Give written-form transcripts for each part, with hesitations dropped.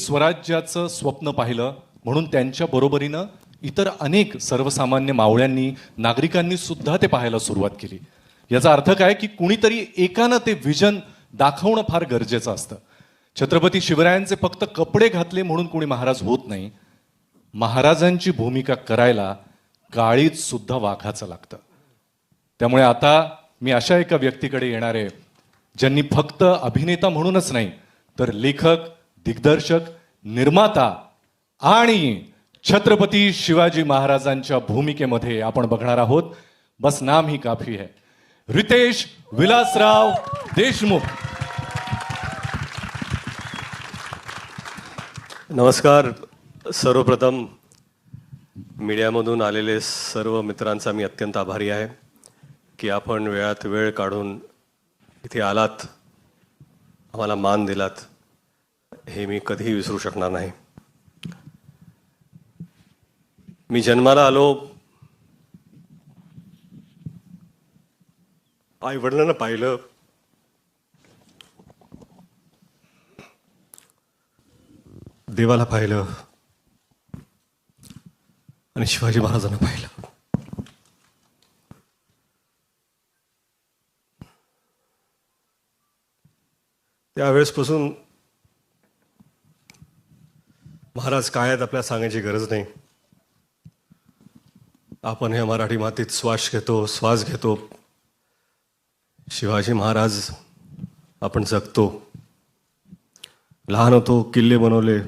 स्वराज्याचं स्वप्न पाहिलं म्हणून त्यांच्या बरोबरीनं इतर अनेक सर्वसामान्य मावळ्यांनी नागरिकांनी सुद्धा ते पाहायला सुरुवात केली. याचा अर्थ काय की कुणीतरी एकानं ते विजन दाखवणं फार गरजेचं असतं. छत्रपती शिवरायांचे फक्त कपडे घातले म्हणून कोणी महाराज होत नाही. महाराजांची भूमिका करायला काळीज सुद्धा वाघाचं लागतं. त्यामुळे आता मी अशा एका व्यक्तीकडे येणार आहे ज्यांनी फक्त अभिनेता म्हणूनच नाही तर लेखक, दिग्दर्शक, निर्माता आणि छत्रपती शिवाजी महाराजांच्या भूमिकेमध्ये आपण बघणार आहोत. बस नाम ही काफी है. रितेश विलासराव देशमुख. नमस्कार. सर्वप्रथम मीडियामधून आलेले सर्व मित्रांचा मी अत्यंत आभारी आहे की आपण वेळात वेळ काढून इथे आलात, आम्हाला मान दिलात, हे मी कधीही विसरू शकणार नाही. मी जन्माला आलो, आई वडिलांना पाहिलं, देवाला पाहिलं आणि शिवाजी महाराजांना पाहिलं. त्यावेळेसपासून महाराज काय आहेत आपल्याला सांगायची गरज नाही. आपण हे मराठी मातीत श्वास घेतो. शिवाजी महाराज आपण जगतो. लहान होतो, किल्ले बनवले,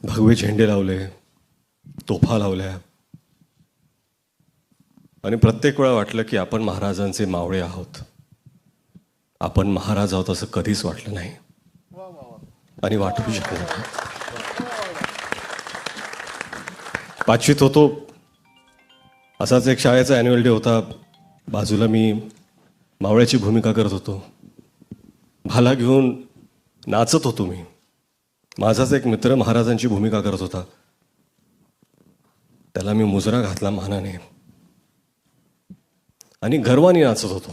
भगवे झेंडे लावले, तोफा लावल्या आणि प्रत्येक वेळा वाटलं की आपण महाराजांचे मावळे आहोत. आपण महाराज आहोत असं कधीच वाटलं नाही आणि वाटू शकलं नाही. पाचवीत होतो, असाच एक शाळेचा ॲन्युअल डे होता. बाजूला मी मावळ्याची भूमिका करत होतो. भाला घेऊन नाचत होतो मी. माझाच एक मित्र महाराजांची भूमिका करत होता. त्याला मी मुजरा घातला मानाने आणि गर्वाने नाचत होतो.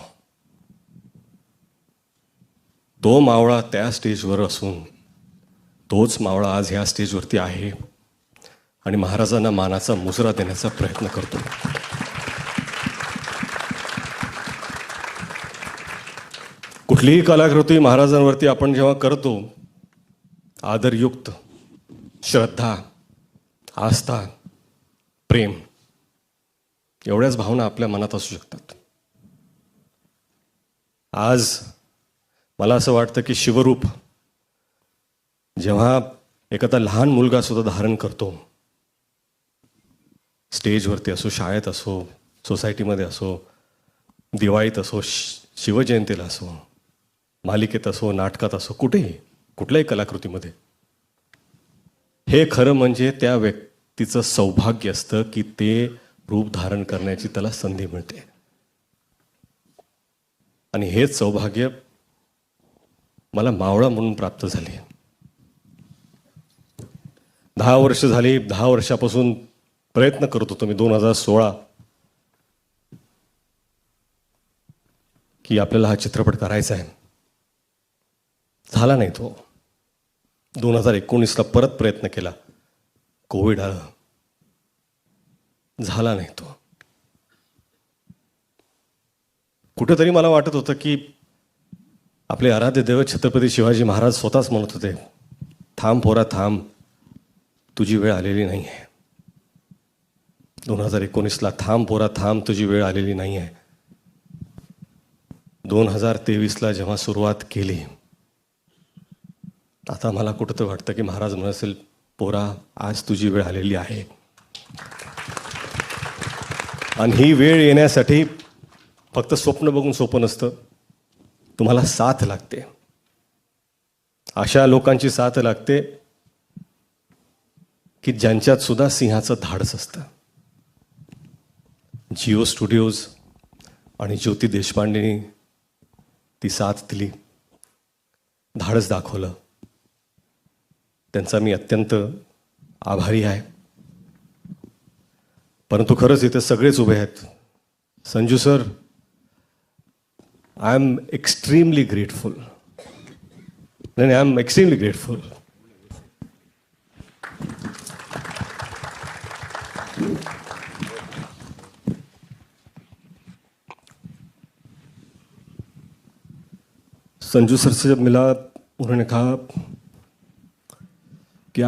तो मावळा त्या स्टेजवर असून तोच मावळा आज ह्या स्टेजवरती आहे आणि महाराजांना मानाचा मुजरा देण्याचा प्रयत्न करतो. कुठलीही कलाकृती महाराजांवरती आपण जेव्हा करतो, आदरयुक्त, श्रद्धा, आस्था, प्रेम एवढ्याच भावना आपल्या मनात असू शकतात. आज मला असं वाटतं की शिवरूप जेव्हा एखादा लहान मुलगा सुद्धा धारण करतो, स्टेजवरती असो, शाळेत असो, सोसायटीमध्ये असो, दिवाळीत असो, शिवजयंतीला असो, मालिकेत असो, नाटकात असो, कुठल्याही कलाकृतीमध्ये, हे खरं म्हणजे त्या व्यक्तीचं सौभाग्य असतं की ते रूप धारण करण्याची त्याला संधी मिळते. आणि हेच सौभाग्य मला मावळा म्हणून प्राप्त झाले. 10 वर्ष झाली. 10 वर्षापासून प्रयत्न करत होतो मी 2016 की आपल्याला हा चित्रपट करायचा आहे. झाला नाही तो. 2019ला परत प्रयत्न केला, कोविड आलं, झाला नाही तो. कुठेतरी मला वाटत होतं की आपले आराध्य दैवत छत्रपती शिवाजी महाराज स्वतःच म्हणत होते, थांब पोरा थांब, तुझी वेळ आलेली नाही आहे. 2019ला थांब पोरा थांब, तुझी वेळ आलेली नाही आहे. 2023ला जेव्हा सुरुवात केली, आता मला कुठं तर वाटतं की महाराज म्हणत असेल, पोरा आज तुझी वेळ आलेली आहे. आणि ही वेळ येण्यासाठी फक्त स्वप्न बघून सोपं नसतं. तुम्हाला साथ लागते. अशा लोकांची साथ लागते की ज्यांच्यात सुद्धा सिंहाचं धाडस असतं. जिओ स्टुडिओज आणि ज्योती देशपांडेनी ती साथ दिली, धाडस दाखवलं. त्यांचा मी अत्यंत आभारी आहे. परंतु खरंच इथे सगळेच उभे आहेत. Sanju sir, I am extremely grateful. नाही I am extremely grateful. Sanju sir से जब मिला उन्होंने कहा कि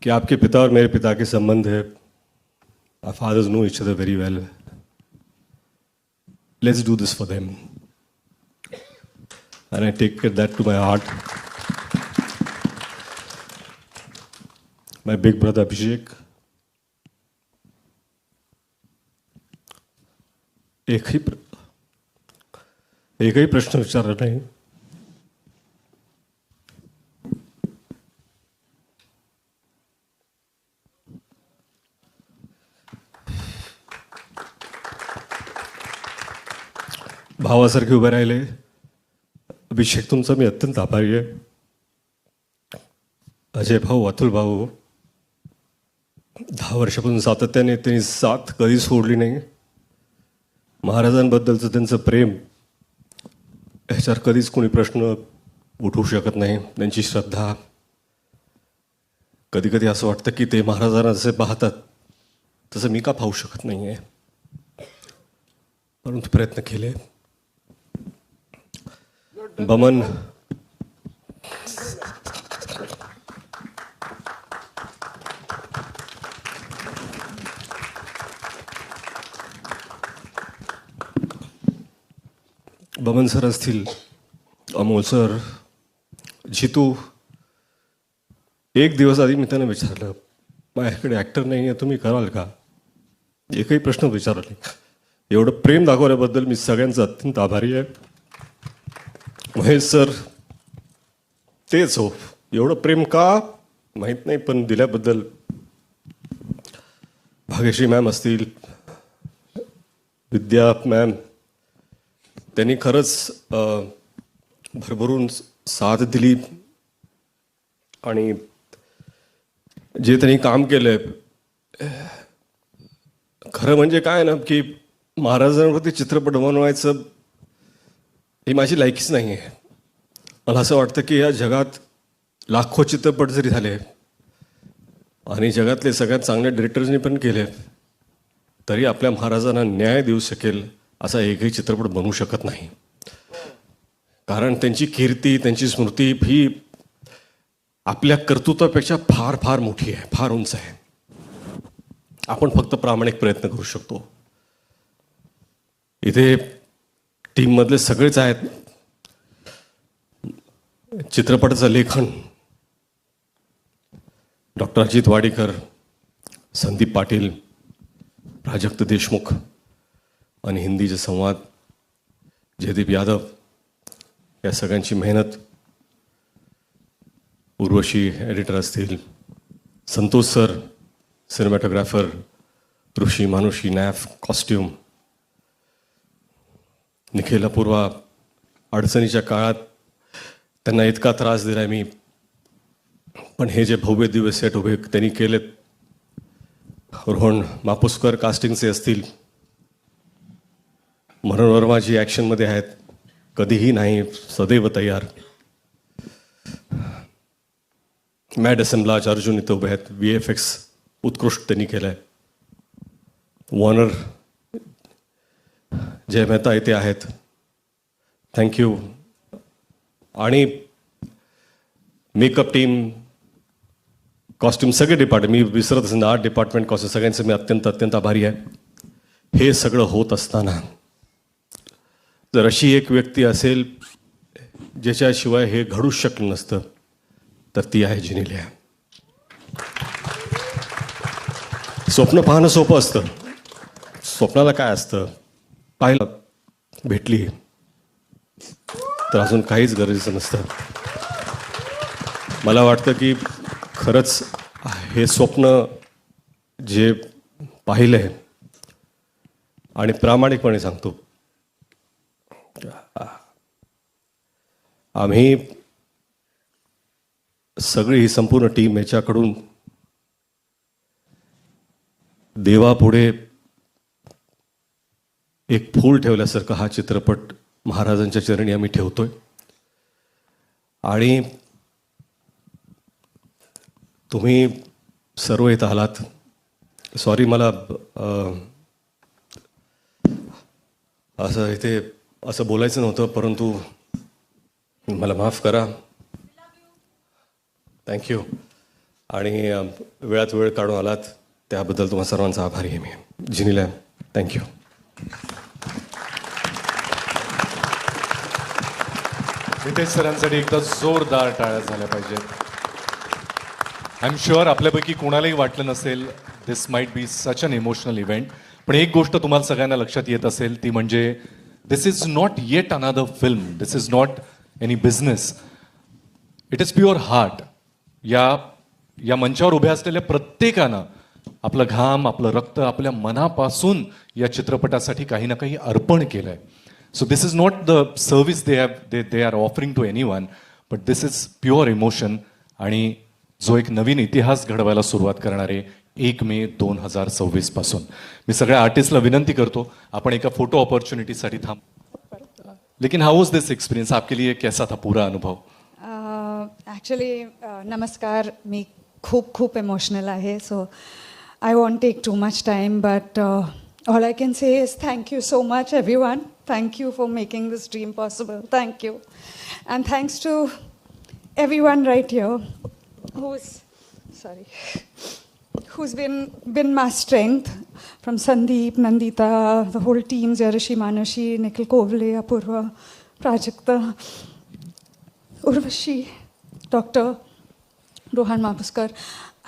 आपके पिता और मेरे पिता के संबंध है. Our fathers know each other very well. Let's do this for them. And I take that to my heart. My big brother Abhishek. एकही प्रश्न विचारला नाही. भावासारखे उभे राहिले. अभिषेक तुमचा मी अत्यंत आभारी आहे. अजय भाऊ, अतुल भाऊ, 10 वर्षापासून सातत्याने त्यांनी साथ कधी सोडली नाही. महाराजांबद्दलचं त्यांचं प्रेम ह्याच्यावर कधीच कोणी प्रश्न उठवू शकत नाही. त्यांची श्रद्धा, कधी कधी असं वाटतं की ते महाराजांना जसे पाहतात तसं मी का पाहू शकत नाही आहे, परंतु प्रयत्न केले. बमन बमन सर असतील, अमोल सर, जितू. एक दिवस आधी मी त्यांना विचारलं, माझ्याकडे ॲक्टर नाही आहे, तुम्ही कराल का? एकही प्रश्न विचारला नाही. एवढं प्रेम दाखवल्याबद्दल मी सगळ्यांचा अत्यंत आभारी आहे. महेश सर तेच हो, एवढं प्रेम का माहीत नाही, पण दिल्याबद्दल. भाग्यश्री मॅम असतील, विद्या मॅम, त्यांनी खरंच भरभरून साथ दिली. आणि जे त्यांनी काम केलंय, खरं म्हणजे काय ना की महाराजांवरती चित्रपट बनवायचं ही माझी लायकीच नाही आहे. मला असं वाटतं की या जगात लाखो चित्रपट जरी झाले आणि जगातले सगळ्यात चांगल्या डिरेक्टर्सनी पण केले, तरी आपल्या महाराजांना न्याय देऊ शकेल असा एकही चित्रपट बनवू शकत नाही. कारण त्यांची कीर्ती, त्यांची स्मृती ही आपल्या कर्तृत्वापेक्षा फार फार मोठी आहे, फार उंच आहे. आपण फक्त प्रामाणिक प्रयत्न करू शकतो. इथे टीममधले सगळेच आहेत. चित्रपटाचं लेखन डॉक्टर अजित वाडीकर, संदीप पाटील, प्राजक्त देशमुख, आणि हिंदीचे संवाद जयदीप यादव. या सगळ्यांची मेहनत. उर्वशी एडिटर असतील, संतोष सर सिनेमॅटोग्राफर, ऋषी मानुषी नॅफ कॉस्ट्यूम, निखिल अपूर्वा. अडचणीच्या काळात त्यांना इतका त्रास दिला मी, पण हे जे भव्य दिव्य सेट उभे त्यांनी केलेत. रोहन मापुसकर कास्टिंगचे असतील, मनोहर वर्माजी ॲक्शनमध्ये आहेत, कधीही नाही, सदैव तयार. मॅड असेंब्लाज अर्जुन इथं उभे आहेत. VFX उत्कृष्ट त्यांनी केलं आहे. वॉर्नर जय मेहता इथे आहेत, थँक्यू. आणि मेकअप टीम, कॉस्ट्युम, सगळे डिपार्टमेंट, मी विसरत असेल, आर्ट डिपार्टमेंट, कॉस्ट्युम, सगळ्यांचं मी अत्यंत अत्यंत आभारी आहे. हे सगळं होत असताना जर अशी एक व्यक्ती असेल ज्याच्याशिवाय हे घडूच शकलं नसतं, तर ती आहे जिनिलिया. स्वप्न पाहणं सोपं असतं. स्वप्नाला काय असतं, पाहिलं, भेटली तर अजून काहीच गरजेचं नसतं. मला वाटतं की खरंच हे स्वप्न जे पाहिलं आहे, आणि प्रामाणिकपणे सांगतो, आम्ही सगळी ही संपूर्ण टीम याच्याकडून देवापुढे एक फूल ठेवल्यासारखं हा चित्रपट महाराजांच्या चरणी आम्ही ठेवतोय. आणि तुम्ही सर्व इथं आलात. सॉरी, मला असं इथे असं बोलायचं नव्हतं, परंतु मला माफ करा. थँक्यू. आणि वेळात वेळ काढून आलात त्याबद्दल तुम्हा सर्वांचा आभारी आहे मी. जिनीला थँक्यू. नितेश सरांसाठी एकदा जोरदार टाळ्या झाल्या पाहिजेत. आय एम शुअर आपल्यापैकी कोणालाही वाटलं नसेल this might be such an emotional event. पण एक गोष्ट तुम्हाला सगळ्यांना लक्षात येत असेल ती म्हणजे this is not yet another film, this is not any business, it is pure heart. या मंचावर उभ्या असलेल्या प्रत्येकानं आपलं घाम, आपलं रक्त, आपल्या मनापासून या चित्रपटासाठी काही ना काही अर्पण केलंय. So this is not the service they are offering to anyone, but this is pure emotion. आणि जो एक नवीन इतिहास घडवायला सुरुवात करणार आहे 1 मे 2026 पासून. मी सगळ्या आर्टिस्टला विनंती करतो आपण एका फोटो अपॉर्च्युनिटीसाठी थांब. लेकिन हाउ वाज दिस एक्सपीरियंस, आपके लिए कैसा था पूरा अनुभव? ॲक्च्युली नमस्कार. मी खूप खूप इमोशनल आहे, so I want take too much time, but all I can say is thank you so much everyone. Thank you for making this dream possible. Thank you. And thanks to everyone right here who's been my strength, from Sandeep, Nandita, the whole team, Jarishi, Manashi, Nikhil Kovle, Apurva, Prajakta, Urvashi, Dr. Rohan Mapuskar.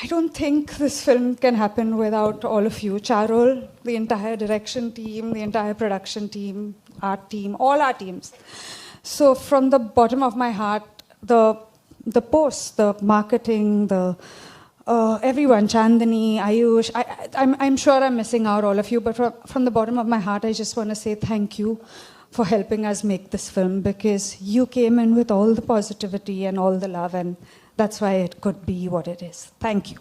I don't think this film can happen without all of you. Charol, the entire direction team, the entire production team, art team, all our teams. So from the bottom of my heart, the posts, the marketing, the everyone, Chandani, Ayush, I'm sure I'm missing out all of you, but from the bottom of my heart, I just want to say thank you for helping us make this film, because you came in with all the positivity and all the love, and that's why it could be what it is. Thank you.